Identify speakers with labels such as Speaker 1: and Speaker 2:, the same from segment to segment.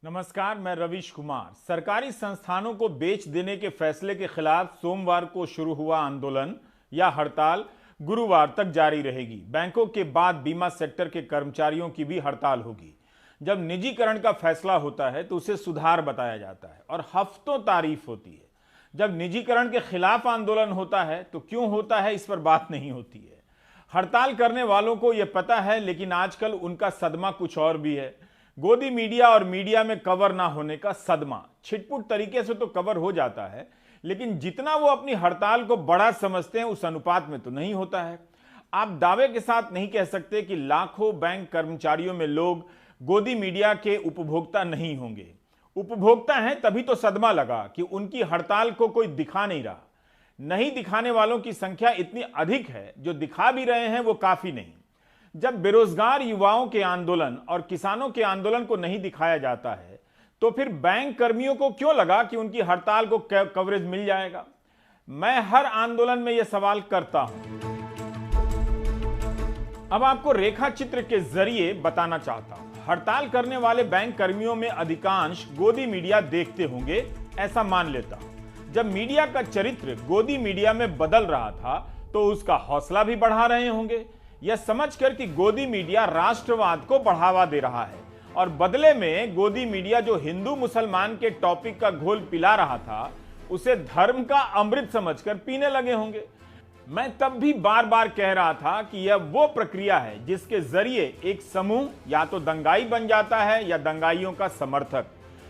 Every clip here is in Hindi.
Speaker 1: नमस्कार, मैं रवीश कुमार। सरकारी संस्थानों को बेच देने के फैसले के खिलाफ सोमवार को शुरू हुआ आंदोलन या हड़ताल गुरुवार तक जारी रहेगी। बैंकों के बाद बीमा सेक्टर के कर्मचारियों की भी हड़ताल होगी। जब निजीकरण का फैसला होता है तो उसे सुधार बताया जाता है और हफ्तों तारीफ होती है। जब निजीकरण के खिलाफ आंदोलन होता है तो क्यों होता है, इस पर बात नहीं होती है। हड़ताल करने वालों को यह पता है, लेकिन आजकल उनका सदमा कुछ और भी है। गोदी मीडिया और मीडिया में कवर ना होने का सदमा। छिटपुट तरीके से तो कवर हो जाता है, लेकिन जितना वो अपनी हड़ताल को बड़ा समझते हैं उस अनुपात में तो नहीं होता है। आप दावे के साथ नहीं कह सकते कि लाखों बैंक कर्मचारियों में लोग गोदी मीडिया के उपभोक्ता नहीं होंगे। उपभोक्ता हैं, तभी तो सदमा लगा कि उनकी हड़ताल को कोई दिखा नहीं रहा। नहीं दिखाने वालों की संख्या इतनी अधिक है, जो दिखा भी रहे हैं वो काफी नहीं। जब बेरोजगार युवाओं के आंदोलन और किसानों के आंदोलन को नहीं दिखाया जाता है तो फिर बैंक कर्मियों को क्यों लगा कि उनकी हड़ताल को कवरेज मिल जाएगा? मैं हर आंदोलन में यह सवाल करता हूं। अब आपको रेखा चित्र के जरिए बताना चाहता हूं। हड़ताल करने वाले बैंक कर्मियों में अधिकांश गोदी मीडिया देखते होंगे, ऐसा मान लेता हूं। जब मीडिया का चरित्र गोदी मीडिया में बदल रहा था तो उसका हौसला भी बढ़ा रहे होंगे, यह समझकर कि गोदी मीडिया राष्ट्रवाद को बढ़ावा दे रहा है और बदले में गोदी मीडिया जो हिंदू मुसलमान के टॉपिक का घोल पिला रहा था उसे धर्म का अमृत समझकर पीने लगे होंगे। मैं तब भी बार बार कह रहा था कि यह वो प्रक्रिया है जिसके जरिए एक समूह या तो दंगाई बन जाता है या दंगाइयों का समर्थक,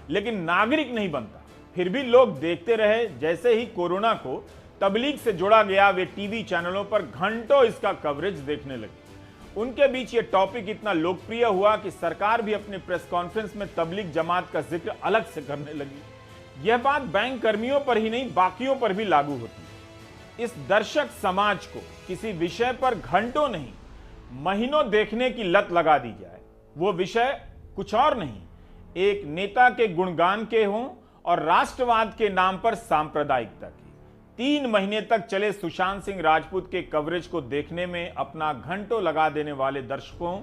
Speaker 1: लेकिन नागरिक नहीं बनता। फिर भी लोग देखते रहे। जैसे ही कोरोना को तबलीग से जोड़ा गया, वे टीवी चैनलों पर घंटों इसका कवरेज देखने लगे। उनके बीच ये टॉपिक इतना लोकप्रिय हुआ कि सरकार भी अपने प्रेस कॉन्फ्रेंस में तबलीग जमात का जिक्र अलग से करने लगी। यह बात बैंक कर्मियों पर ही नहीं, बाकियों पर भी लागू होती है। इस दर्शक समाज को किसी विषय पर घंटों नहीं, महीनों देखने की लत लगा दी जाए। वो विषय कुछ और नहीं, एक नेता के गुणगान के हों और राष्ट्रवाद के नाम पर सांप्रदायिकता की। 3 महीने तक चले सुशांत सिंह राजपूत के कवरेज को देखने में अपना घंटों लगा देने वाले दर्शकों,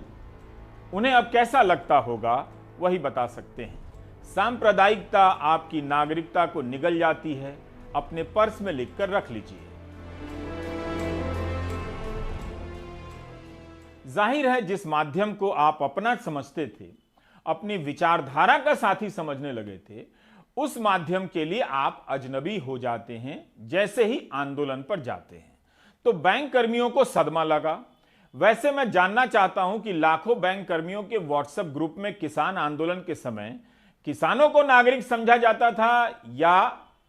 Speaker 1: उन्हें अब कैसा लगता होगा वही बता सकते हैं। सांप्रदायिकता आपकी नागरिकता को निगल जाती है। अपने पर्स में लिखकर रख लीजिए। जाहिर है, जिस माध्यम को आप अपना समझते थे, अपनी विचारधारा का साथी समझने लगे थे, उस माध्यम के लिए आप अजनबी हो जाते हैं जैसे ही आंदोलन पर जाते हैं। तो बैंक कर्मियों को सदमा लगा। वैसे मैं जानना चाहता हूं कि लाखों बैंक कर्मियों के व्हाट्सएप ग्रुप में किसान आंदोलन के समय किसानों को नागरिक समझा जाता था या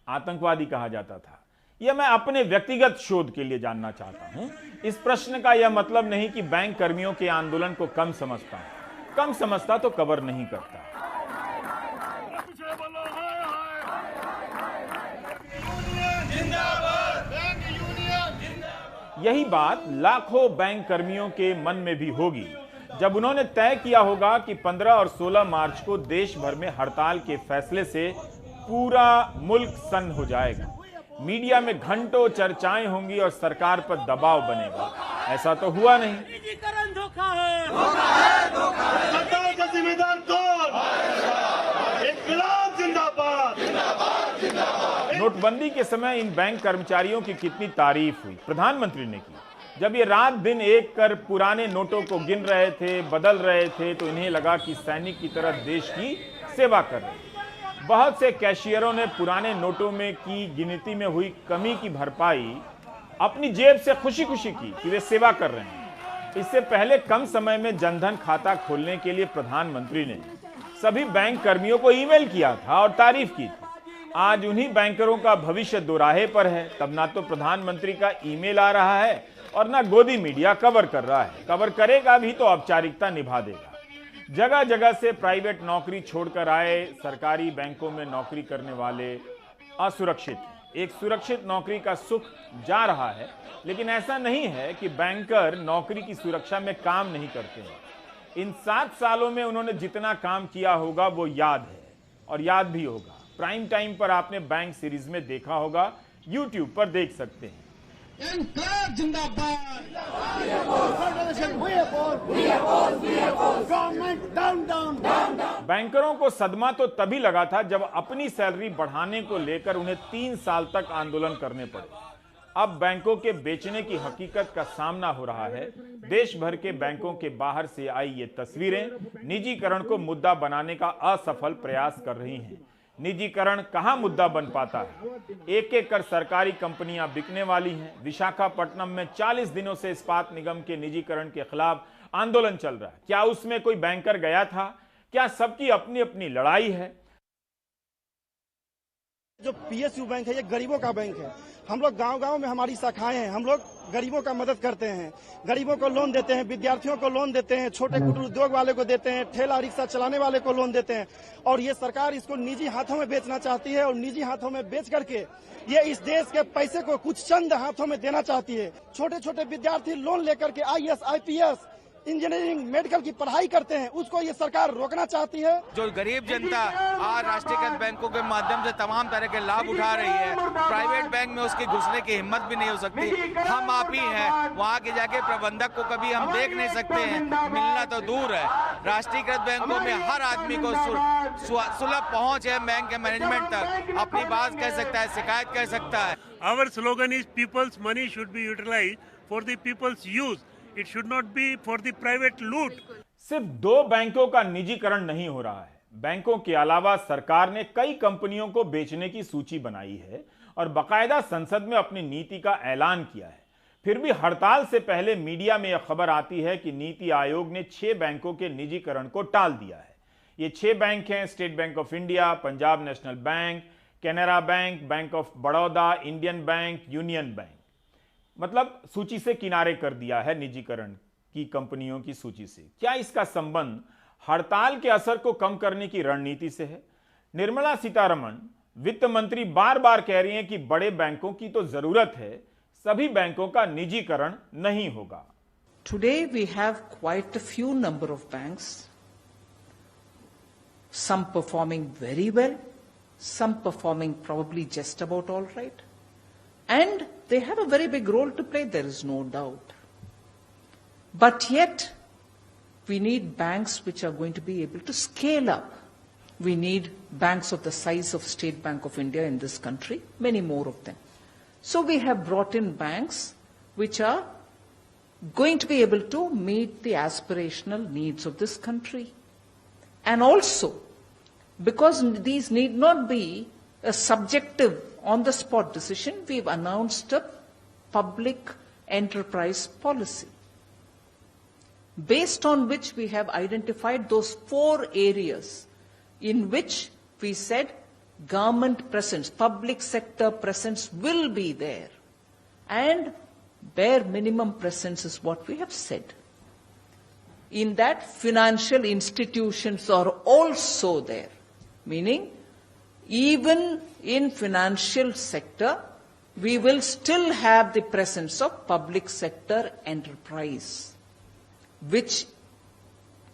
Speaker 1: आतंकवादी कहा जाता था? यह मैं अपने व्यक्तिगत शोध के लिए जानना चाहता हूं। इस प्रश्न का यह मतलब नहीं कि बैंक कर्मियों के आंदोलन को कम समझता हूं। कम समझता तो कवर नहीं करता। यही बात लाखों बैंक कर्मियों के मन में भी होगी जब उन्होंने तय किया होगा कि 15 और 16 मार्च को देश भर में हड़ताल के फैसले से पूरा मुल्क सन्न हो जाएगा। मीडिया में घंटों चर्चाएं होंगी और सरकार पर दबाव बनेगा। ऐसा तो हुआ नहीं।
Speaker 2: निजीकरण धोखा है,
Speaker 3: धोखा है, धोखा है। सरकार का जिम्मेदार कौन? इनकलाब जिंदाबाद, जिंदाबाद, जिंदाबाद।
Speaker 1: नोटबंदी के समय इन बैंक कर्मचारियों की कितनी तारीफ हुई, प्रधानमंत्री ने की। जब ये रात दिन एक कर पुराने नोटों को गिन रहे थे, बदल रहे थे, तो इन्हें लगा कि सैनिक की तरह देश की सेवा कर रहे हैं। बहुत से कैशियरों ने पुराने नोटों में की गिनती में हुई कमी की भरपाई अपनी जेब से खुशी खुशी की कि वे सेवा कर रहे हैं। इससे पहले कम समय में जनधन खाता खोलने के लिए प्रधानमंत्री ने सभी बैंक कर्मियों को ईमेल किया था और तारीफ की थी। आज उन्हीं बैंकरों का भविष्य दोराहे पर है। तब ना तो प्रधानमंत्री का ईमेल आ रहा है और ना गोदी मीडिया कवर कर रहा है। कवर करेगा भी तो औपचारिकता निभा देगा। जगह जगह से प्राइवेट नौकरी छोड़कर आए सरकारी बैंकों में नौकरी करने वाले असुरक्षित हैं। एक सुरक्षित नौकरी का सुख जा रहा है, लेकिन ऐसा नहीं है कि बैंकर नौकरी की सुरक्षा में काम नहीं करते हैं। इन 7 सालों में उन्होंने जितना काम किया होगा वो याद है और याद भी होगा। प्राइम टाइम पर आपने बैंक सीरीज में देखा होगा, यूट्यूब पर देख सकते हैं।
Speaker 2: जिंदाबाद।
Speaker 1: बैंकरों को सदमा तो तभी लगा था जब अपनी सैलरी बढ़ाने को लेकर उन्हें 3 साल तक आंदोलन करने पड़े। अब बैंकों के बेचने की हकीकत का सामना हो रहा है। देश भर के बैंकों के बाहर से आई ये तस्वीरें निजीकरण को मुद्दा बनाने का असफल प्रयास कर रही हैं। निजीकरण कहां मुद्दा बन पाता है? एक एक कर सरकारी कंपनियां बिकने वाली हैं। विशाखापट्टनम में 40 दिनों से इस्पात निगम के निजीकरण के खिलाफ आंदोलन चल रहा है। क्या उसमें कोई बैंकर गया था? क्या सबकी अपनी अपनी लड़ाई है?
Speaker 4: जो पीएसयू बैंक है ये गरीबों का बैंक है। हम लोग गांव-गांव में हमारी शाखाएं हैं। हम लोग गरीबों का मदद करते हैं, गरीबों को लोन देते हैं, विद्यार्थियों को लोन देते हैं, छोटे कुटीर उद्योग वाले को देते हैं, ठेला रिक्शा चलाने वाले को लोन देते हैं। और ये सरकार इसको निजी हाथों में बेचना चाहती है और निजी हाथों में बेच करके ये इस देश के पैसे को कुछ चंद हाथों में देना चाहती है। छोटे छोटे विद्यार्थी लोन लेकर के आईएएस, आईपीएस, इंजीनियरिंग, मेडिकल की पढ़ाई करते हैं, उसको ये सरकार रोकना चाहती है।
Speaker 5: जो गरीब जनता आज राष्ट्रीयकृत बैंकों के माध्यम से तमाम तरह के लाभ उठा रही है, प्राइवेट बैंक में उसकी घुसने की हिम्मत भी नहीं हो सकती। हम आप ही हैं, वहाँ के जाके प्रबंधक को कभी हम देख नहीं सकते हैं, मिलना तो दूर है। राष्ट्रीयकृत बैंकों में हर आदमी को सुलभ पहुँच है, बैंक के मैनेजमेंट तक अपनी बात कह सकता है, शिकायत कह सकता है।
Speaker 3: Our slogan is people's money should be utilized for the people's use. It should not be for the private loot.
Speaker 1: सिर्फ 2 बैंकों का निजीकरण नहीं हो रहा है। बैंकों के अलावा सरकार ने कई कंपनियों को बेचने की सूची बनाई है और बाकायदा संसद में अपनी नीति का ऐलान किया है। फिर भी हड़ताल से पहले मीडिया में यह खबर आती है कि नीति आयोग ने 6 बैंकों के निजीकरण को टाल दिया है। ये 6 बैंक हैं: state bank of India, Punjab national bank, Canara bank, bank of Baroda, Indian bank, union bank. मतलब सूची से किनारे कर दिया है निजीकरण की कंपनियों की सूची से। क्या इसका संबंध हड़ताल के असर को कम करने की रणनीति से है? निर्मला सीतारमण वित्त मंत्री बार बार कह रही हैं कि बड़े बैंकों की तो जरूरत है, सभी बैंकों का निजीकरण नहीं होगा।
Speaker 6: Today we have quite a few number of banks, some performing very well, some performing probably just about all right, and they have a very big role to play, there is no doubt. But yet, we need banks which are going to be able to scale up. We need banks of the size of State Bank of India in this country, many more of them. So we have brought in banks which are going to be able to meet the aspirational needs of this country. And also, because these need not be a subjective on-the-spot decision, we've announced a public enterprise policy, based on which we have identified those 4 areas in which we said government presence, public sector presence will be there, and bare minimum presence is what we have said. In that, financial institutions are also there, meaning even in financial sector, we will still have the presence of public sector enterprise, which,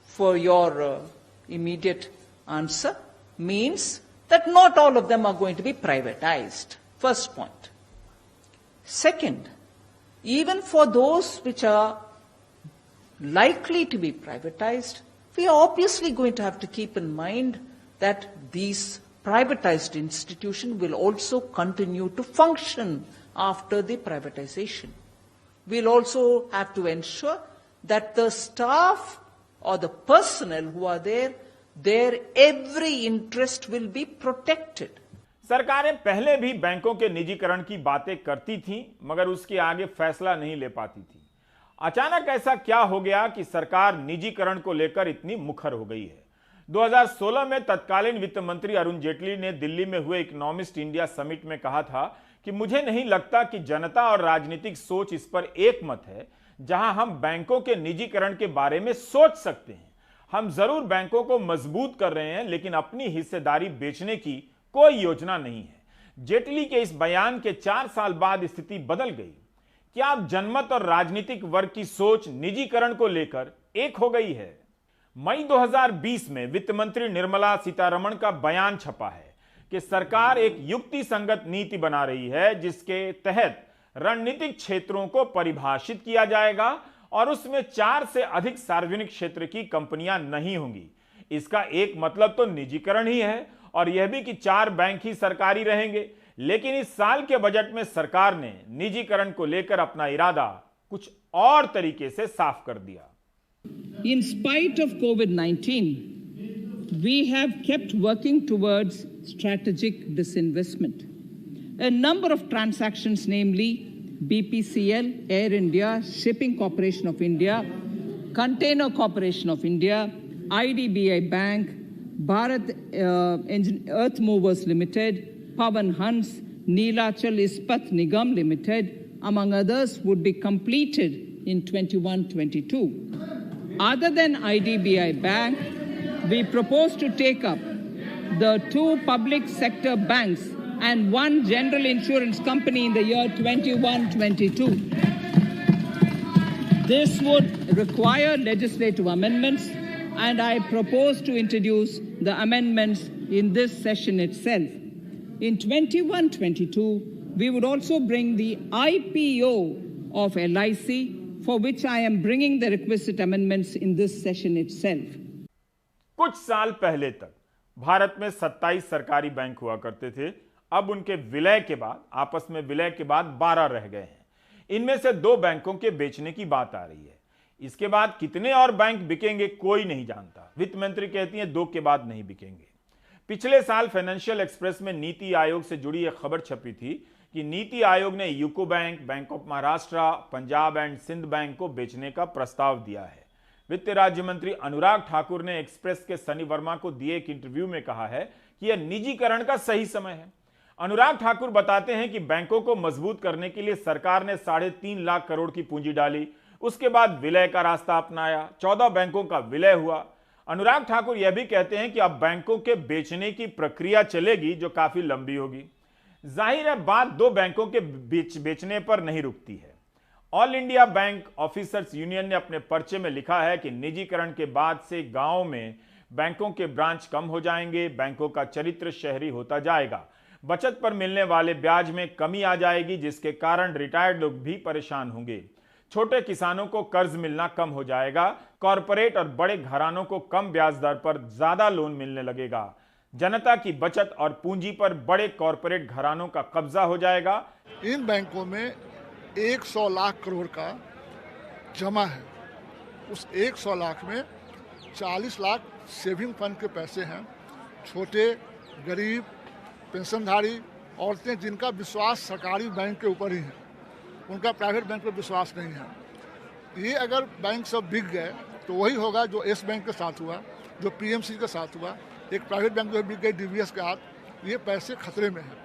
Speaker 6: for your immediate answer, means that not all of them are going to be privatized. First point. Second, even for those which are likely to be privatized, we are obviously going to have to keep in mind that these privatized institutions will also continue to function after the privatization. We'll also have to ensure that the staff or the personnel who are there, their every interest will be protected.
Speaker 1: सरकारें पहले भी बैंकों के निजीकरण की बातें करती थीं, मगर उसके आगे फैसला नहीं ले पाती थी। अचानक ऐसा क्या हो गया कि सरकार निजीकरण को लेकर इतनी मुखर हो गई है? 2016 में तत्कालीन वित्त मंत्री अरुण जेटली ने दिल्ली में हुए इकोनॉमिस्ट इंडिया समिट में कहा था कि मुझे नहीं लगता कि जनता और राजनीतिक सोच इस पर एक मत है जहां हम बैंकों के निजीकरण के बारे में सोच सकते हैं। हम जरूर बैंकों को मजबूत कर रहे हैं, लेकिन अपनी हिस्सेदारी बेचने की कोई योजना नहीं है। जेटली के इस बयान के 4 साल बाद स्थिति बदल गई। क्या अब जनमत और राजनीतिक वर्ग की सोच निजीकरण को लेकर एक हो गई है? मई 2020 में वित्त मंत्री निर्मला सीतारमण का बयान छपा है कि सरकार एक युक्ति संगत नीति बना रही है जिसके तहत रणनीतिक क्षेत्रों को परिभाषित किया जाएगा और उसमें 4 से अधिक सार्वजनिक क्षेत्र की कंपनियां नहीं होंगी। इसका एक मतलब तो निजीकरण ही है और यह भी कि 4 बैंक ही सरकारी रहेंगे। लेकिन इस साल के बजट में सरकार ने निजीकरण को लेकर अपना इरादा कुछ और तरीके से साफ कर दिया।
Speaker 6: In spite of COVID-19, we have kept working towards strategic disinvestment. A number of transactions, namely BPCL, Air India, Shipping Corporation of India, Container Corporation of India, IDBI Bank, Bharat Earth Movers Limited, Pawan Hans, Neelachal Ispat Nigam Limited, among others, would be completed in 21-22. Other than IDBI Bank, we propose to take up the 2 public sector banks and 1 general insurance company in the year 21-22. This would require legislative amendments, and I propose to introduce the amendments in this session itself. In 21-22, we would also bring the IPO of LIC, for which I am bringing the requisite amendments in this session itself.
Speaker 1: कुछ साल पहले तक भारत में 27 सरकारी बैंक हुआ करते थे। अब उनके विलय के बाद, आपस में विलय के बाद 12 रह गए हैं। इनमें से 2 बैंकों के बेचने की बात आ रही है। इसके बाद कितने और बैंक बिकेंगे कोई नहीं जानता। वित्त मंत्री कहती हैं 2 के बाद नहीं बिकेंगे। पिछले साल फाइनेंशियल एक्सप्रेस में नीति आयोग से जुड़ी एक खबर छपी थी कि नीति आयोग ने UCO bank, bank of Maharashtra, Punjab and Sind bank को बेचने का प्रस्ताव दिया है। वित्त राज्य मंत्री अनुराग ठाकुर ने एक्सप्रेस के सनी वर्मा को दिए एक इंटरव्यू में कहा है कि यह निजीकरण का सही समय है। अनुराग ठाकुर बताते हैं कि बैंकों को मजबूत करने के लिए सरकार ने 3.5 लाख करोड़ की पूंजी डाली। उसके बाद विलय का रास्ता अपनाया। 14 बैंकों का विलय हुआ। अनुराग ठाकुर यह भी कहते हैं कि अब बैंकों के बेचने की प्रक्रिया चलेगी जो काफी लंबी होगी। जाहिर है बात 2 बैंकों के बेचने पर नहीं रुकती है। All India bank officers union ने अपने पर्चे में लिखा है कि निजीकरण के बाद से गांव में बैंकों के ब्रांच कम हो जाएंगे, बैंकों का चरित्र शहरी होता जाएगा, बचत पर मिलने वाले ब्याज में कमी आ जाएगी, जिसके कारण रिटायर्ड लोग भी परेशान होंगे। छोटे किसानों को कर्ज मिलना कम हो जाएगा। कॉरपोरेट और बड़े घरानों को कम ब्याज दर पर ज्यादा लोन मिलने लगेगा। जनता की बचत और पूंजी पर बड़े कॉरपोरेट घरानों का कब्जा हो जाएगा।
Speaker 7: इन बैंकों में 100 लाख करोड़ का जमा है। उस 100 लाख में 40 लाख सेविंग फंड के पैसे हैं। छोटे, गरीब, पेंशनधारी, औरतें जिनका विश्वास सरकारी बैंक के ऊपर ही है, उनका प्राइवेट बैंक पर विश्वास नहीं है। ये अगर बैंक सब बिक गए तो वही होगा जो येस बैंक के साथ हुआ, जो पीएमसी के साथ हुआ। एक प्राइवेट बैंक जो बिक गई डीबीएस के हाथ, ये पैसे खतरे में हैं।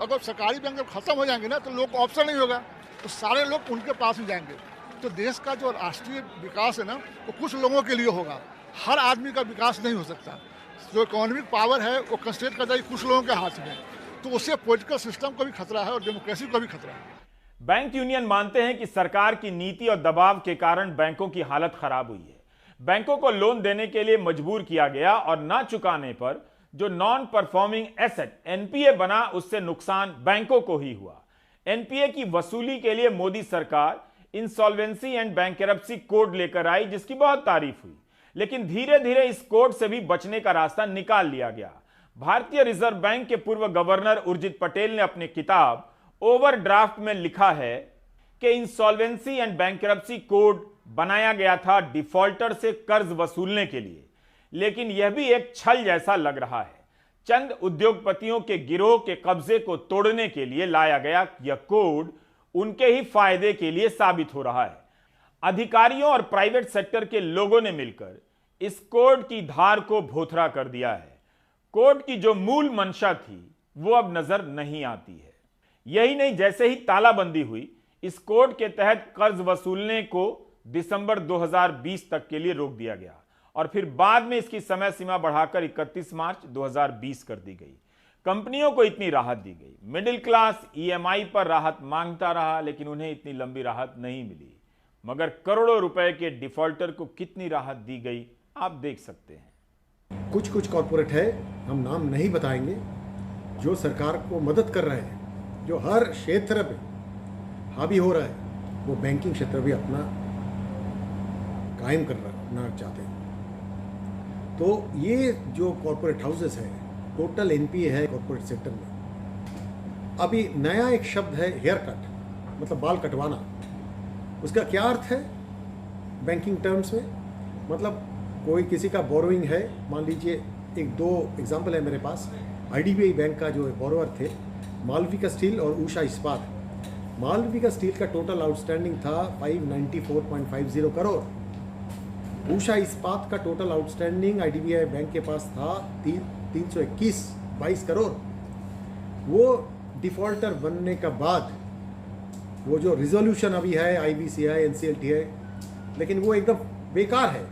Speaker 7: अगर सरकारी बैंक जब खत्म हो जाएंगे ना तो लोग को ऑप्शन नहीं होगा, तो सारे लोग उनके पास ही जाएंगे। तो देश का जो राष्ट्रीय विकास है ना वो कुछ लोगों के लिए होगा, हर आदमी का विकास नहीं हो सकता। जो इकोनॉमिक पावर है वो कंस्ट्रेट कर जाएगी कुछ लोगों के हाथ में, तो उससे पॉलिटिकल सिस्टम को भी खतरा है और डेमोक्रेसी को भी खतरा है।
Speaker 1: बैंक यूनियन मानते हैं कि सरकार की नीति और दबाव के कारण बैंकों की हालत खराब हुई है। बैंकों को लोन देने के लिए मजबूर किया गया और ना चुकाने पर जो नॉन परफॉर्मिंग एसेट एनपीए बना, उससे नुकसान बैंकों को ही हुआ। एनपीए की वसूली के लिए मोदी सरकार इंसॉल्वेंसी एंड बैंकरप्सी कोड लेकर आई, जिसकी बहुत तारीफ हुई, लेकिन धीरे धीरे इस कोड से भी बचने का रास्ता निकाल लिया गया। भारतीय रिजर्व बैंक के पूर्व गवर्नर उर्जित पटेल ने अपनी किताब ओवरड्राफ्ट में लिखा है कि इंसॉल्वेंसी एंड बैंकरप्सी कोड बनाया गया था डिफॉल्टर से कर्ज वसूलने के लिए, लेकिन यह भी एक छल जैसा लग रहा है। चंद उद्योगपतियों के गिरोह के कब्जे को तोड़ने के लिए लाया गया यह कोड उनके ही फायदे के लिए साबित हो रहा है। अधिकारियों और प्राइवेट सेक्टर के लोगों ने मिलकर इस कोड की धार को भोथरा कर दिया है। कोड की जो मूल मंशा थी वो अब नजर नहीं आती है। यही नहीं, जैसे ही तालाबंदी हुई, इस कोड के तहत कर्ज वसूलने को दिसंबर 2020 तक के लिए रोक दिया गया और फिर बाद में इसकी समय सीमा बढ़ाकर 31 मार्च 2020 कर दी गई। कंपनियों को इतनी राहत दी गई। मिडिल क्लास ईएमआई पर राहत मांगता रहा, लेकिन उन्हें इतनी लंबी राहत नहीं मिली। मगर करोड़ों रुपए के डिफॉल्टर को कितनी राहत दी गई आप देख सकते हैं।
Speaker 8: कुछ कॉर्पोरेट है, हम नाम नहीं बताएंगे, जो सरकार को मदद कर रहे हैं, जो हर क्षेत्र में हावी हो रहा है, वो बैंकिंग क्षेत्र भी अपना कायम करना चाहते हैं। तो ये जो कॉर्पोरेट हाउसेस है, टोटल एनपीए है कॉर्पोरेट सेक्टर में। अभी नया एक शब्द है हेयर कट, मतलब बाल कटवाना। उसका क्या अर्थ है बैंकिंग टर्म्स में? मतलब कोई किसी का बोरोइंग है, मान लीजिए एक दो एग्जांपल है मेरे पास। आईडीबीआई बैंक का जो बोरोवर थे मालविका स्टील और उषा इस्पात। मालविका स्टील का टोटल आउटस्टैंडिंग था 594.50 करोड़। उषा इस्पात का टोटल आउटस्टैंडिंग आईडीबीआई बैंक के पास था 321 करोड़। वो डिफॉल्टर बनने का बाद वो जो रिजोल्यूशन अभी है आईबीसीआई एनसीएलटी है, लेकिन वो एकदम बेकार है।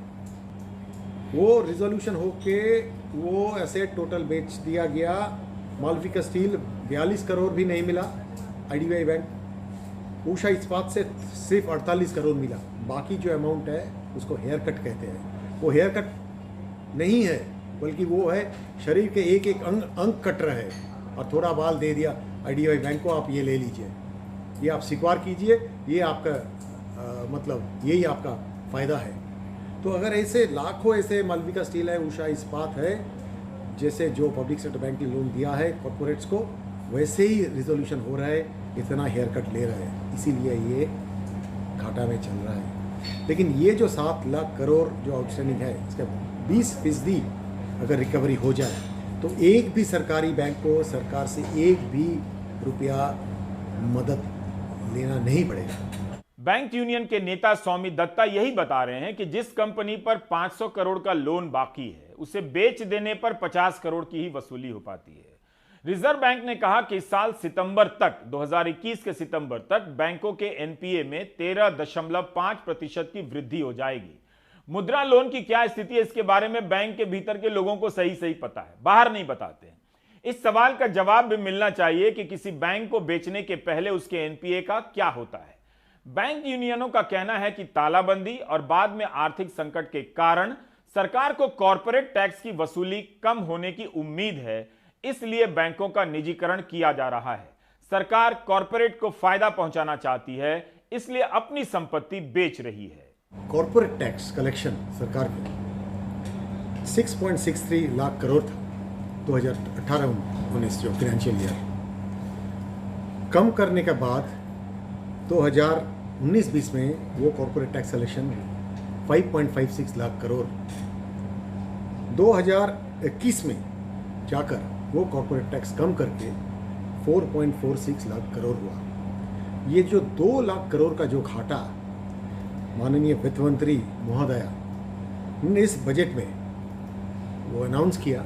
Speaker 8: वो रिजोल्यूशन होके वो एसेट टोटल बेच दिया गया। मालविका स्टील 42 करोड़ भी नहीं मिला आईडीबीआई बैंक। उषा इस्पात से सिर्फ 48 करोड़ मिला। बाकी जो अमाउंट है उसको हेयर कट कहते हैं। वो हेयर कट नहीं है, बल्कि वो है शरीर के एक एक अंग कट रहा है और थोड़ा बाल दे दिया आईडीबीआई बैंक को, आप ये ले लीजिए, ये आप स्वीकार कीजिए, ये आपका मतलब यही आपका फ़ायदा है। तो अगर ऐसे लाखों ऐसे मालविका स्टील है, उषा इस्पात है, जैसे जो पब्लिक सेक्टर बैंक ने लोन दिया है कॉर्पोरेट्स को, वैसे ही रिजोल्यूशन हो रहा है, इतना हेयर कट ले रहा है, इसीलिए ये घाटा में चल रहा है। लेकिन ये जो 7 लाख करोड़ जो आउटस्टैंडिंग है, इसका 20% अगर रिकवरी हो जाए तो एक भी सरकारी बैंक को सरकार से एक भी रुपया मदद लेना नहीं पड़ेगा।
Speaker 1: बैंक यूनियन के नेता स्वामी दत्ता यही बता रहे हैं कि जिस कंपनी पर 500 करोड़ का लोन बाकी है उसे बेच देने पर 50 करोड़ की ही वसूली हो पाती है। रिजर्व बैंक ने कहा कि इस साल सितंबर तक, 2021 के सितंबर तक बैंकों के एनपीए में 13.5% की वृद्धि हो जाएगी। मुद्रा लोन की क्या स्थिति है, इसके बारे में बैंक के भीतर के लोगों को सही पता है, बाहर नहीं बताते हैं। इस सवाल का जवाब भी मिलना चाहिए कि किसी बैंक को बेचने के पहले उसके एनपीए का क्या होता है। बैंक यूनियनों का कहना है कि तालाबंदी और बाद में आर्थिक संकट के कारण सरकार को कॉर्पोरेट टैक्स की वसूली कम होने की उम्मीद है, इसलिए बैंकों का निजीकरण किया जा रहा है। सरकार कॉर्पोरेट को फायदा पहुंचाना चाहती है, इसलिए अपनी संपत्ति बेच रही है।
Speaker 8: कॉर्पोरेट टैक्स कलेक्शन सरकार के 6.63 लाख करोड़ था 2018-19 जो फाइनेंशियल ईयर। कम करने के बाद 2019-20 में वो corporate tax collection 5.56 lakh crore. 2021 में जाकर वो कॉर्पोरेट टैक्स कम करके 4.46 लाख करोड़ हुआ। ये जो 2 लाख करोड़ का जो घाटा माननीय वित्त मंत्री महोदया ने इस बजट में वो अनाउंस किया,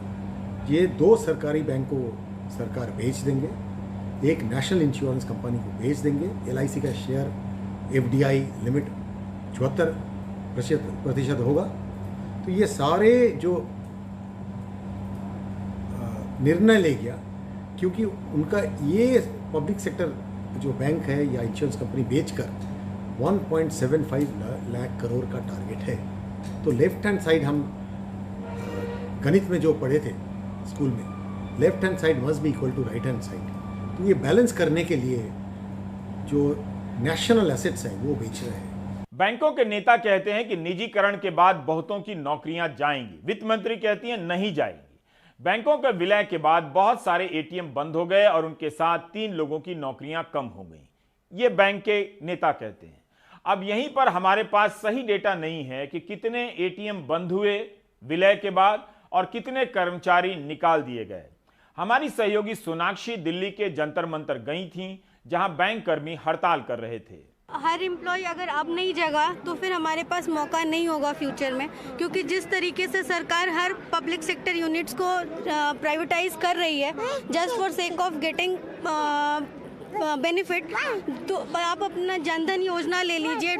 Speaker 8: ये 2 सरकारी बैंक को सरकार बेच देंगे, एक नेशनल इंश्योरेंस कंपनी को बेच देंगे। LIC का शेयर FDI लिमिट 74% होगा। तो ये सारे जो निर्णय ले गया, क्योंकि उनका ये पब्लिक सेक्टर जो बैंक है या इंश्योरेंस कंपनी बेचकर 1.75 लाख करोड़ का टारगेट है। तो लेफ्ट हैंड साइड हम गणित में जो पढ़े थे स्कूल में, left hand side must be equal to right hand side. तो ये बैलेंस करने के लिए जो नेशनल एसेट्स हैं वो बेच रहे हैं।
Speaker 1: बैंकों के नेता कहते हैं कि निजीकरण के बाद बहुतों की नौकरियां जाएंगी। वित्त मंत्री कहती हैं नहीं जाएंगी। बैंकों के विलय के बाद बहुत सारे एटीएम बंद हो गए और उनके साथ 3 लोगों की नौकरियां कम हो गई, ये बैंक के नेता कहते हैं। अब यहीं पर हमारे पास सही डेटा नहीं है कि कितने एटीएम बंद हुए विलय के बाद और कितने कर्मचारी निकाल दिए गए। हमारी सहयोगी सोनाक्षी दिल्ली के जंतर मंतर गई थीं, जहां बैंक कर्मी हड़ताल कर रहे थे।
Speaker 9: हर एम्प्लॉय अगर अब नहीं जगा तो फिर हमारे पास मौका नहीं होगा फ्यूचर में, क्योंकि जिस तरीके से सरकार हर पब्लिक सेक्टर यूनिट्स को प्राइवेटाइज कर रही है just for sake of getting benefit. तो आप अपना जनधन योजना ले लीजिए,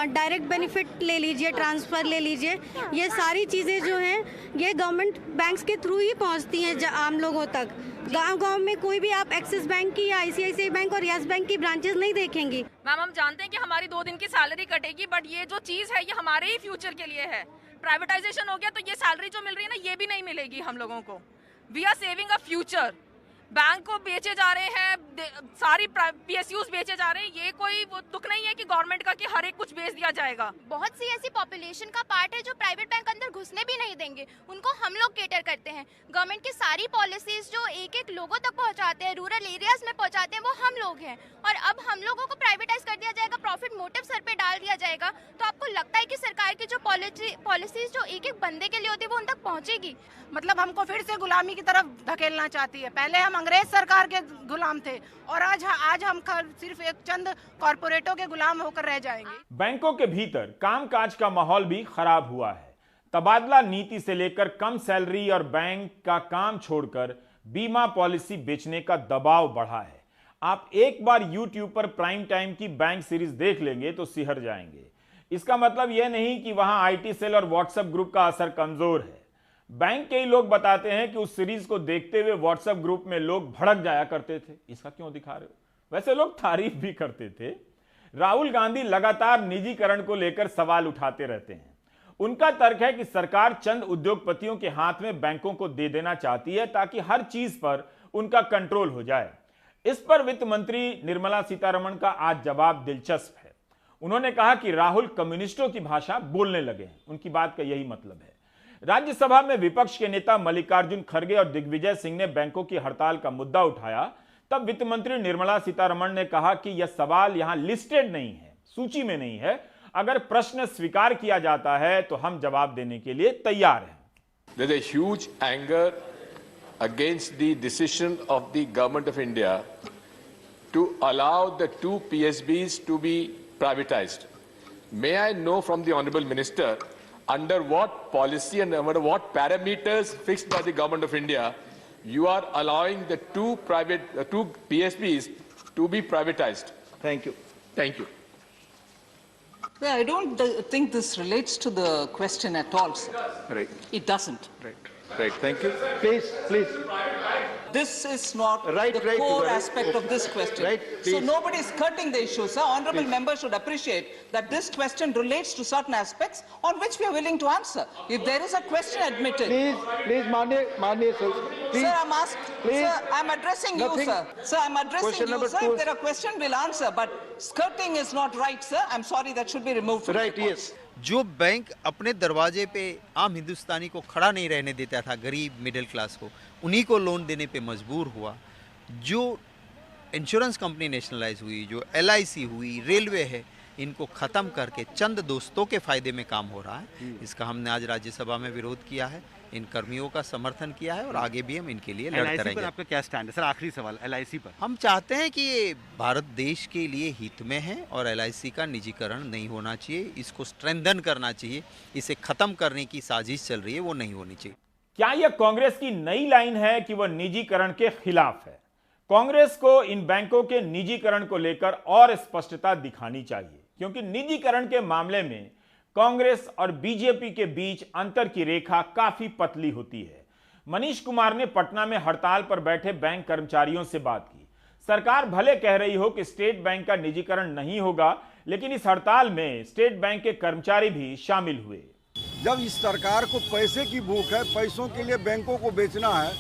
Speaker 9: डायरेक्ट बेनिफिट ले लीजिए, ट्रांसफ़र ले लीजिए, ये सारी चीज़ें जो हैं ये गवर्नमेंट बैंक्स के थ्रू ही पहुंचती हैं आम लोगों तक। गांव-गांव में कोई भी आप एक्सिस बैंक की या ICICI बैंक और यस बैंक की ब्रांचेस नहीं देखेंगी।
Speaker 10: मैम हम जानते हैं कि हमारी 2 दिन की सैलरी कटेगी, बट ये जो चीज़ है ये हमारे ही फ्यूचर के लिए है। प्राइवेटाइजेशन हो गया तो ये सैलरी जो मिल रही है ना, ये भी नहीं मिलेगी हम लोगों को। We are saving a future. Bank को बेचे जा रहे हैं, सारी PSUs बेचे जा रहे हैं। ये कोई वो दुख नहीं है कि गवर्नमेंट का कि हर एक कुछ बेच दिया जाएगा।
Speaker 11: बहुत सी ऐसी पॉपुलेशन का पार्ट है जो प्राइवेट बैंक अंदर घुसने भी नहीं देंगे, उनको हम लोग केटर करते हैं। गवर्नमेंट की सारी पॉलिसीज जो एक एक लोगों तक पहुंचाते हैं, रूरल एरियाज में पहुंचाते हैं, वो हम लोग हैं। और अब हम लोगों को प्राइवेटाइज कर दिया जाएगा, प्रॉफिट मोटिव सर पे डाल दिया जाएगा। तो आपको लगता है कि सरकार की जो पॉलिसीज जो एक एक बंदे के लिए होती है वो उन तक पहुंचेगी?
Speaker 12: मतलब हमको फिर से गुलामी की तरफ धकेलना चाहती है। पहले हम अंग्रेज सरकार के गुलाम थे और आज हम सिर्फ एक चंद कॉर्पोरेटों के गुलाम होकर रह जाएंगे।
Speaker 1: बैंकों के भीतर कामकाज का माहौल भी खराब हुआ है। तबादला नीति से लेकर कम सैलरी और बैंक का काम छोड़कर बीमा पॉलिसी बेचने का दबाव बढ़ा है। आप एक बार YouTube पर प्राइम टाइम की बैंक सीरीज देख लेंगे तो सिहर जाएंगे। इसका मतलब यह नहीं कि वहां IT सेल और व्हाट्सएप ग्रुप का असर कमजोर है। बैंक के ही लोग बताते हैं कि उस सीरीज को देखते हुए व्हाट्सएप ग्रुप में लोग भड़क जाया करते थे। इसका क्यों दिखा रहे हो? वैसे लोग तारीफ भी करते थे। राहुल गांधी लगातार निजीकरण को लेकर सवाल उठाते रहते हैं। उनका तर्क है कि सरकार चंद उद्योगपतियों के हाथ में बैंकों को दे देना चाहती है ताकि हर चीज पर उनका कंट्रोल हो जाए। इस पर वित्त मंत्री निर्मला सीतारमण का आज जवाब दिलचस्प है। उन्होंने कहा कि राहुल कम्युनिस्टों की भाषा बोलने लगे हैं। उनकी बात का यही मतलब है। राज्यसभा में विपक्ष के नेता मल्लिकार्जुन खड़गे और दिग्विजय सिंह ने बैंकों की हड़ताल का मुद्दा उठाया, तब वित्त मंत्री निर्मला सीतारमण ने कहा कि यह सवाल यहां लिस्टेड नहीं है, सूची में नहीं है। अगर प्रश्न स्वीकार किया जाता है तो हम जवाब देने के लिए तैयार हैं।
Speaker 13: There is a huge anger against the decision of the government of India to allow the 2 PSBs to be privatized. May I know from the Honorable Minister under what policy and under what parameters fixed by the government of India you are allowing the 2 PSBs to be privatized?
Speaker 14: Thank you.
Speaker 13: Thank you.
Speaker 6: Yeah, I don't think this relates to the question at all, sir.
Speaker 14: Right.
Speaker 6: It doesn't.
Speaker 14: Right. Thank you. Please.
Speaker 6: This is not the core aspect of this question.
Speaker 14: Right,
Speaker 6: so nobody is skirting the issue, sir. Honorable members should appreciate that this question relates to certain aspects on which we are willing to answer. If there is a question admitted.
Speaker 14: Please, Manya, sir. Please.
Speaker 6: Sir, I'm addressing you, sir. Sir, I'm addressing you, sir. If there are questions, we'll answer. But skirting is not right, sir. I'm sorry, that should be removed from
Speaker 14: Right,
Speaker 6: the
Speaker 14: yes.
Speaker 15: जो बैंक अपने दरवाजे पे आम हिंदुस्तानी को खड़ा नहीं रहने देता था, गरीब मिडिल क्लास को, उन्हीं को लोन देने पे मजबूर हुआ। जो इंश्योरेंस कंपनी नेशनलाइज हुई, जो LIC हुई, रेलवे है, इनको ख़त्म करके चंद दोस्तों के फ़ायदे में काम हो रहा है। इसका हमने आज राज्यसभा में विरोध किया है, इन कर्मियों का समर्थन किया है और आगे भी हम इनके लिए लड़ते रहेंगे।
Speaker 16: पर आपका क्या स्टैंड है सर? आखिरी सवाल LIC पर।
Speaker 15: हम चाहते हैं कि ये भारत देश के लिए हित में है और LIC का निजीकरण नहीं होना चाहिए, इसको स्ट्रेंथन करना चाहिए। इसे ख़त्म करने की साजिश चल रही है, वो नहीं होनी चाहिए।
Speaker 1: क्या यह कांग्रेस की नई लाइन है कि वह निजीकरण के खिलाफ है? कांग्रेस को इन बैंकों के निजीकरण को लेकर और स्पष्टता दिखानी चाहिए, क्योंकि निजीकरण के मामले में कांग्रेस और बीजेपी के बीच अंतर की रेखा काफी पतली होती है। मनीष कुमार ने पटना में हड़ताल पर बैठे बैंक कर्मचारियों से बात की। सरकार भले कह रही हो कि स्टेट बैंक का निजीकरण नहीं होगा, लेकिन इस हड़ताल में स्टेट बैंक के कर्मचारी भी शामिल हुए।
Speaker 17: जब इस सरकार को पैसे की भूख है, पैसों के लिए बैंकों को बेचना है,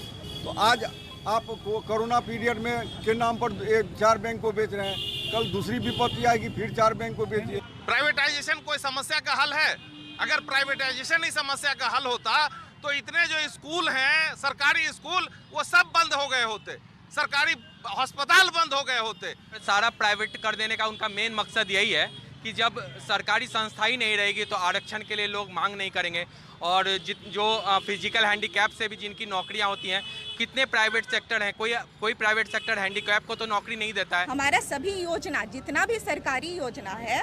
Speaker 17: तो आज आप कोरोना पीरियड में के नाम पर 4 बैंक को बेच रहे हैं, कल दूसरी विपत्ति आएगी फिर 4 बैंक को बेचिए।
Speaker 18: प्राइवेटाइजेशन कोई समस्या का हल है? अगर प्राइवेटाइजेशन ही समस्या का हल होता तो इतने जो स्कूल हैं, सरकारी स्कूल, वो सब बंद हो गए होते, सरकारी अस्पताल बंद हो गए होते।
Speaker 19: सारा प्राइवेट कर देने का उनका मेन मकसद यही है कि जब सरकारी संस्था ही नहीं रहेगी तो आरक्षण के लिए लोग मांग नहीं करेंगे। और जो फिजिकल हैंडीकैप से भी जिनकी नौकरियां होती हैं, कितने प्राइवेट सेक्टर हैं, कोई प्राइवेट सेक्टर हैंडीकैप को तो नौकरी नहीं देता है।
Speaker 12: हमारा सभी योजना, जितना भी सरकारी योजना है,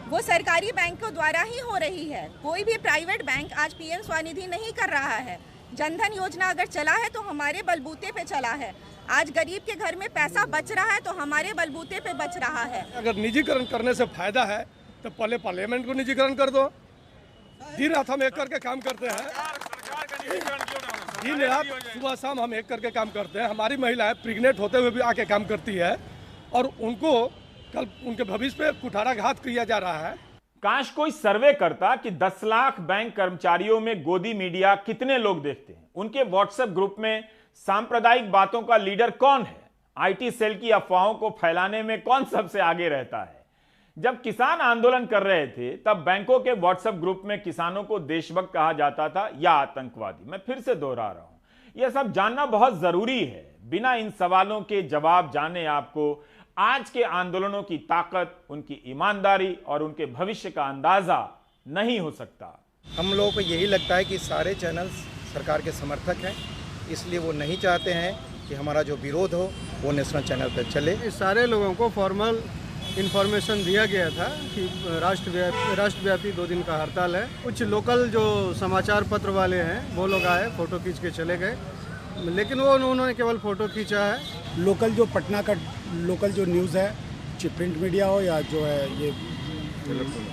Speaker 12: वो सरकारी बैंकों द्वारा ही हो रही है। कोई भी प्राइवेट बैंक आज PM स्वनिधि नहीं कर रहा है। जनधन योजना अगर चला है तो हमारे बलबूते पे चला है। आज गरीब के घर में पैसा बच रहा है तो हमारे बलबूते पे बच रहा है।
Speaker 20: अगर निजीकरण करने से फायदा है तो पहले पार्लियामेंट को निजीकरण कर दो। दिन रात हम एक करके काम करते हैं, दिन रात सुबह शाम हम एक करके काम करते हैं। हमारी महिलाएं प्रेग्नेंट होते हुए भी आके काम करती है और उनको कल उनके भविष्य पे कुठाराघात किया जा रहा है।
Speaker 1: काश कोई सर्वे करता कि 10 लाख बैंक कर्मचारियों में गोदी मीडिया कितने लोग देखते हैं, उनके व्हाट्सएप ग्रुप में सांप्रदायिक बातों का लीडर कौन है? आईटी सेल की अफवाहों को फैलाने में कौन सबसे आगे रहता है? जब किसान आंदोलन कर रहे थे तब बैंकों के व्हाट्सएप ग्रुप में किसानों को देशभक्त कहा जाता था या आतंकवादी। मैं फिर से दोहरा रहा हूं, यह सब जानना बहुत जरूरी है। बिना इन सवालों के जवाब जाने आपको आज के आंदोलनों की ताकत, उनकी ईमानदारी और उनके भविष्य का अंदाजा नहीं हो सकता।
Speaker 21: हम लोगों को यही लगता है कि सारे चैनल्स सरकार के समर्थक हैं, इसलिए वो नहीं चाहते हैं कि हमारा जो विरोध हो वो नेशनल चैनल पर चले।
Speaker 22: सारे लोगों को फॉर्मल इन्फॉर्मेशन दिया गया था कि राष्ट्रव्यापी 2 दिन का हड़ताल है। कुछ लोकल जो समाचार पत्र वाले हैं वो लोग आए, फोटो खींच के चले गए, लेकिन वो उन्होंने केवल फोटो खींचा है।
Speaker 23: लोकल जो पटना का लोकल जो न्यूज़ है, चाहे प्रिंट मीडिया हो या जो है ये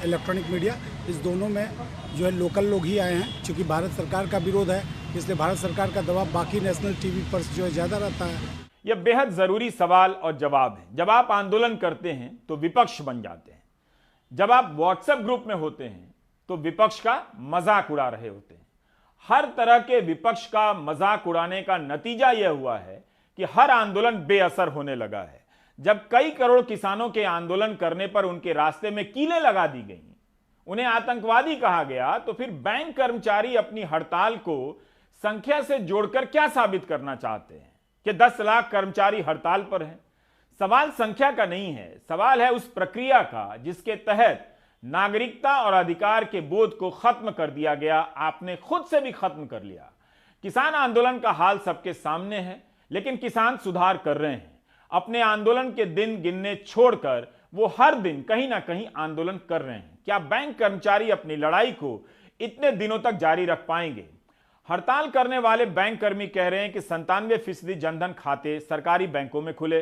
Speaker 23: इलेक्ट्रॉनिक मीडिया, इस दोनों में जो है लोकल लोग ही आए हैं। क्योंकि भारत सरकार का विरोध है, इसलिए भारत सरकार का दबाव बाकी नेशनल टीवी पर जो है ज़्यादा रहता है।
Speaker 1: यह बेहद जरूरी सवाल और जवाब है। जब आप आंदोलन करते हैं तो विपक्ष बन जाते हैं, जब आप व्हाट्सएप ग्रुप में होते हैं तो विपक्ष का मजाक उड़ा रहे होते हैं। हर तरह के विपक्ष का मजाक उड़ाने का नतीजा यह हुआ है कि हर आंदोलन बेअसर होने लगा है। जब कई करोड़ किसानों के आंदोलन करने पर उनके रास्ते में कीलें लगा दी गई, उन्हें आतंकवादी कहा गया, तो फिर बैंक कर्मचारी अपनी हड़ताल को संख्या से जोड़कर क्या साबित करना चाहते हैं कि 10 लाख कर्मचारी हड़ताल पर हैं? सवाल संख्या का नहीं है, सवाल है उस प्रक्रिया का जिसके तहत नागरिकता और अधिकार के बोध को खत्म कर दिया गया। आपने खुद से भी खत्म कर लिया। किसान आंदोलन का हाल सबके सामने है, लेकिन किसान सुधार कर रहे हैं। अपने आंदोलन के दिन गिनने छोड़कर वो हर दिन कहीं ना कहीं आंदोलन कर रहे हैं। क्या बैंक कर्मचारी अपनी लड़ाई को इतने दिनों तक जारी रख पाएंगे? हड़ताल करने वाले बैंक कर्मी कह रहे हैं कि 97% जनधन खाते सरकारी बैंकों में खुले,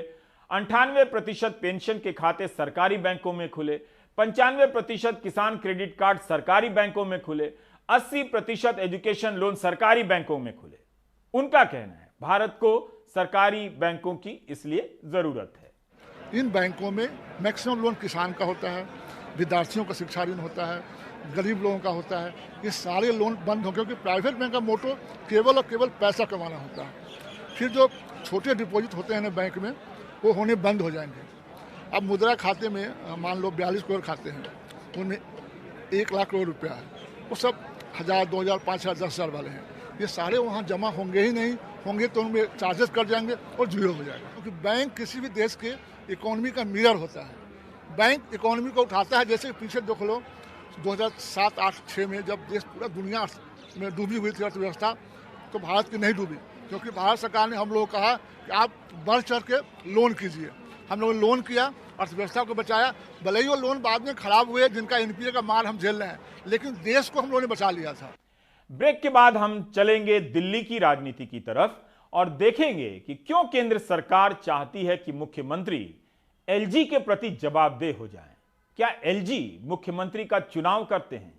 Speaker 1: 98% पेंशन के खाते सरकारी बैंकों में खुले, 95% किसान क्रेडिट कार्ड सरकारी बैंकों में खुले, 80% एजुकेशन लोन सरकारी बैंकों में खुले। उनका कहना है भारत को सरकारी बैंकों की इसलिए जरूरत है।
Speaker 7: इन बैंकों में मैक्सिमम लोन किसान का होता है, विद्यार्थियों का शिक्षा ऋण होता है, गरीब लोगों का होता है। ये सारे लोन बंद हो, क्योंकि प्राइवेट बैंक का मोटो केवल और केवल पैसा कमाना होता है। फिर जो छोटे डिपॉजिट होते हैं ना बैंक में, वो होने बंद हो जाएंगे। अब मुद्रा खाते में मान लो 42 करोड़ खाते हैं, उनमें 1 लाख करोड़ रुपया है, वो सब 1000, 2000, 5000, 10,000 वाले हैं। ये सारे वहाँ जमा होंगे ही नहीं, होंगे तो उनमें चार्जेस कट जाएंगे और जीरो हो जाएगा। क्योंकि बैंक किसी भी देश के इकोनॉमी का मिरर होता है। बैंक इकोनॉमी को उठाता है। जैसे पीछे देख लो 2007, 8, 6 में जब देश पूरा दुनिया में डूबी हुई थी अर्थव्यवस्था, तो भारत की नहीं डूबी, क्योंकि भारत सरकार ने हम लोग कहा कि आप बढ़ चढ़ के लोन कीजिए। हम लोगों ने लोन किया, अर्थव्यवस्था को बचाया। भले ही वो लोन बाद में खराब हुए, जिनका एनपीए का मार हम झेल रहे हैं, लेकिन देश को हम लोगों ने बचा लिया था।
Speaker 1: ब्रेक के बाद हम चलेंगे दिल्ली की राजनीति की तरफ और देखेंगे कि क्यों केंद्र सरकार चाहती है कि मुख्यमंत्री एलजी के प्रति जवाबदेह हो जाएं। क्या एलजी मुख्यमंत्री का चुनाव करते हैं?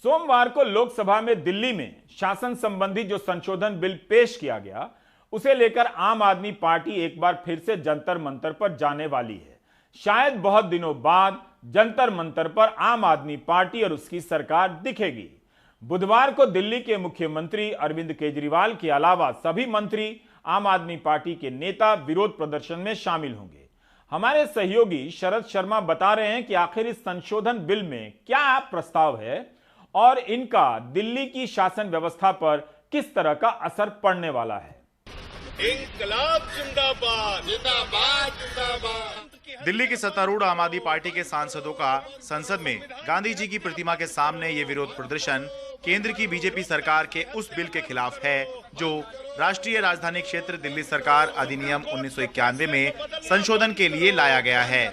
Speaker 1: सोमवार को लोकसभा में दिल्ली में शासन संबंधी जो संशोधन बिल पेश किया गया, उसे लेकर आम आदमी पार्टी एक बार फिर से जंतर मंतर पर जाने वाली है। शायद बहुत दिनों बाद जंतर मंतर पर आम आदमी पार्टी और उसकी सरकार दिखेगी। बुधवार को दिल्ली के मुख्यमंत्री अरविंद केजरीवाल के अलावा सभी मंत्री, आम आदमी पार्टी के नेता विरोध प्रदर्शन में शामिल होंगे। हमारे सहयोगी शरद शर्मा बता रहे हैं कि आखिर इस संशोधन बिल में क्या प्रस्ताव है और इनका दिल्ली की शासन व्यवस्था पर किस तरह का असर पड़ने वाला है।
Speaker 18: इंकलाब जिंदाबाद, जिंदाबाद, जिंदाबाद।
Speaker 24: दिल्ली की सत्तारूढ़ आम आदमी पार्टी के सांसदों का संसद में गांधी जी की प्रतिमा के सामने ये विरोध प्रदर्शन केंद्र की बीजेपी सरकार के उस बिल के खिलाफ है जो राष्ट्रीय राजधानी क्षेत्र दिल्ली सरकार अधिनियम 1991 में संशोधन के लिए लाया गया है।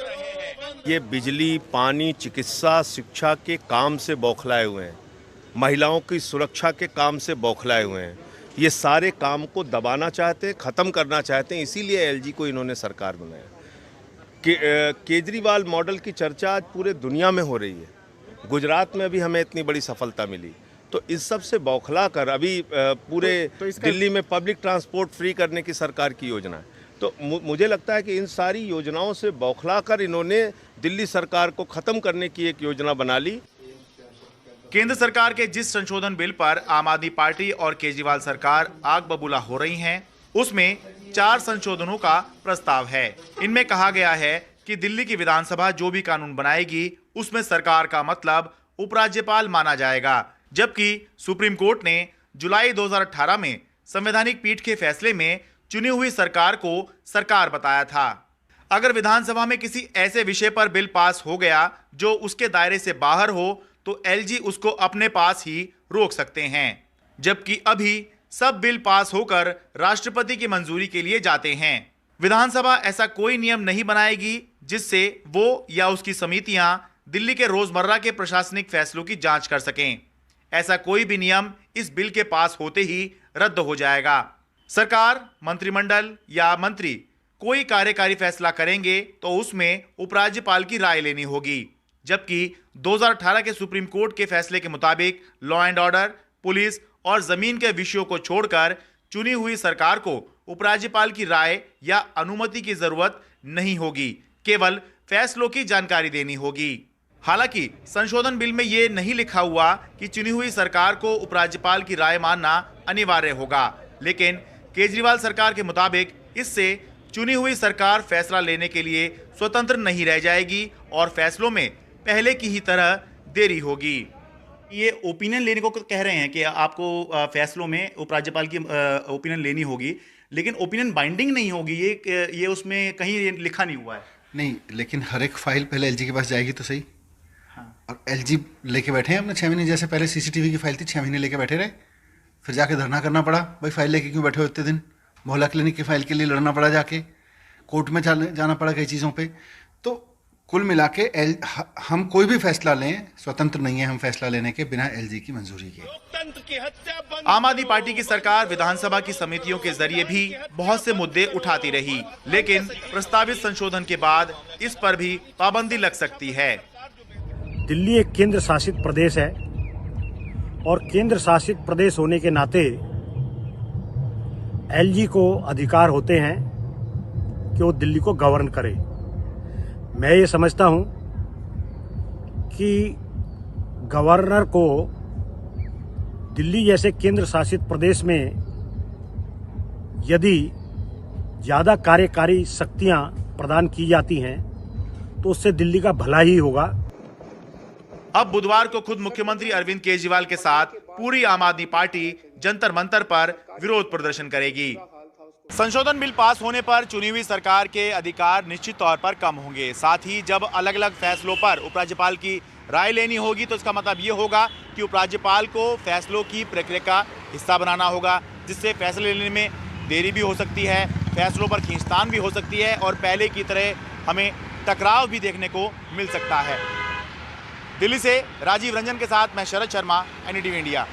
Speaker 25: ये बिजली, पानी, चिकित्सा, शिक्षा के काम से बौखलाए हुए हैं, महिलाओं की सुरक्षा के काम से बौखलाए हुए हैं। ये सारे काम को दबाना चाहते हैं, ख़त्म करना चाहते हैं, इसीलिए एलजी को इन्होंने सरकार बनाया। केजरीवाल मॉडल की चर्चा आज पूरे दुनिया में हो रही है। गुजरात में भी हमें इतनी बड़ी सफलता मिली, तो इस सब से बौखला कर अभी पूरे दिल्ली में पब्लिक ट्रांसपोर्ट फ्री करने की सरकार की योजना है। तो मुझे लगता है कि इन सारी योजनाओं से बौखला कर इन्होंने दिल्ली सरकार को ख़त्म करने की एक योजना बना ली।
Speaker 24: केंद्र सरकार के जिस संशोधन बिल पर आम आदमी पार्टी और केजरीवाल सरकार आग बबूला हो रही हैं, उसमें 4 संशोधनों का प्रस्ताव है। इनमें कहा गया है कि दिल्ली की विधानसभा जो भी कानून बनाएगी उसमें सरकार का मतलब उपराज्यपाल माना जाएगा, जबकि सुप्रीम कोर्ट ने जुलाई 2018 में संवैधानिक पीठ के फैसले में चुनी हुई सरकार को सरकार बताया था। अगर विधानसभा में किसी ऐसे विषय पर बिल पास हो गया जो उसके दायरे से बाहर हो तो एलजी उसको अपने पास ही रोक सकते हैं, जबकि अभी सब बिल पास होकर राष्ट्रपति की मंजूरी के लिए जाते हैं। विधानसभा ऐसा कोई नियम नहीं बनाएगी जिससे वो या उसकी समितियां दिल्ली के रोजमर्रा के प्रशासनिक फैसलों की जांच कर सकें। ऐसा कोई भी नियम इस बिल के पास होते ही रद्द हो जाएगा। सरकार, मंत्रिमंडल या मंत्री कोई कार्यकारी फैसला करेंगे तो उसमें उपराज्यपाल की राय लेनी होगी, जबकि 2018 के सुप्रीम कोर्ट के फैसले के मुताबिक लॉ एंड ऑर्डर, पुलिस और जमीन के विषयों को छोड़कर चुनी हुई सरकार को उपराज्यपाल की राय या अनुमति की जरूरत नहीं होगी, केवल फैसलों की जानकारी देनी होगी। हालांकि संशोधन बिल में ये नहीं लिखा हुआ कि चुनी हुई सरकार को उपराज्यपाल की राय मानना अनिवार्य होगा, लेकिन केजरीवाल सरकार के मुताबिक इससे चुनी हुई सरकार फैसला लेने के लिए स्वतंत्र नहीं रह जाएगी और फैसलों में पहले की ही तरह देरी होगी। ये ओपिनियन लेने को कह रहे हैं कि आपको फैसलों में उपराज्यपाल की ओपिनियन लेनी होगी, लेकिन ओपिनियन बाइंडिंग नहीं होगी, ये उसमें कहीं लिखा नहीं हुआ है।
Speaker 2: नहीं, लेकिन हर एक फाइल पहले एलजी के पास जाएगी तो सही। हाँ। और एलजी लेके बैठे हैं अपने 6 महीने, जैसे पहले सीसीटीवी की फाइल थी 6 महीने लेके बैठे रहे, फिर जाके धरना करना पड़ा, भाई फाइल लेके क्यों बैठे हो इतने दिन। मोहल्ला क्लिनिक की फाइल के लिए लड़ना पड़ा, जाके कोर्ट में जाना पड़ा कई चीज़ों पे। तो कुल मिला के हम कोई भी फैसला लें, स्वतंत्र नहीं है हम फैसला लेने के बिना एलजी की मंजूरी के।
Speaker 24: आम आदमी पार्टी की सरकार विधानसभा की समितियों के जरिए भी बहुत से मुद्दे उठाती रही, लेकिन प्रस्तावित संशोधन के बाद इस पर भी पाबंदी लग सकती है।
Speaker 3: दिल्ली एक केंद्र शासित प्रदेश है और केंद्र शासित प्रदेश होने के नाते एलजी को अधिकार होते हैं कि वो दिल्ली को गवर्न करे। मैं ये समझता हूं कि गवर्नर को दिल्ली जैसे केंद्र शासित प्रदेश में यदि ज़्यादा कार्यकारी शक्तियां प्रदान की जाती हैं तो उससे दिल्ली का भला ही होगा।
Speaker 24: अब बुधवार को खुद मुख्यमंत्री अरविंद केजरीवाल के साथ पूरी आम आदमी पार्टी जंतर मंतर पर विरोध प्रदर्शन करेगी। संशोधन बिल पास होने पर चुनी हुई सरकार के अधिकार निश्चित तौर पर कम होंगे। साथ ही जब अलग अलग फैसलों पर उपराज्यपाल की राय लेनी होगी तो इसका मतलब ये होगा कि उपराज्यपाल को फैसलों की प्रक्रिया का हिस्सा बनाना होगा, जिससे फैसले लेने में देरी भी हो सकती है, फैसलों पर खींचतान भी हो सकती है और पहले की तरह हमें टकराव भी देखने को मिल सकता है। दिल्ली से राजीव रंजन के साथ मैं शरद शर्मा, एनडीटीवी इंडिया।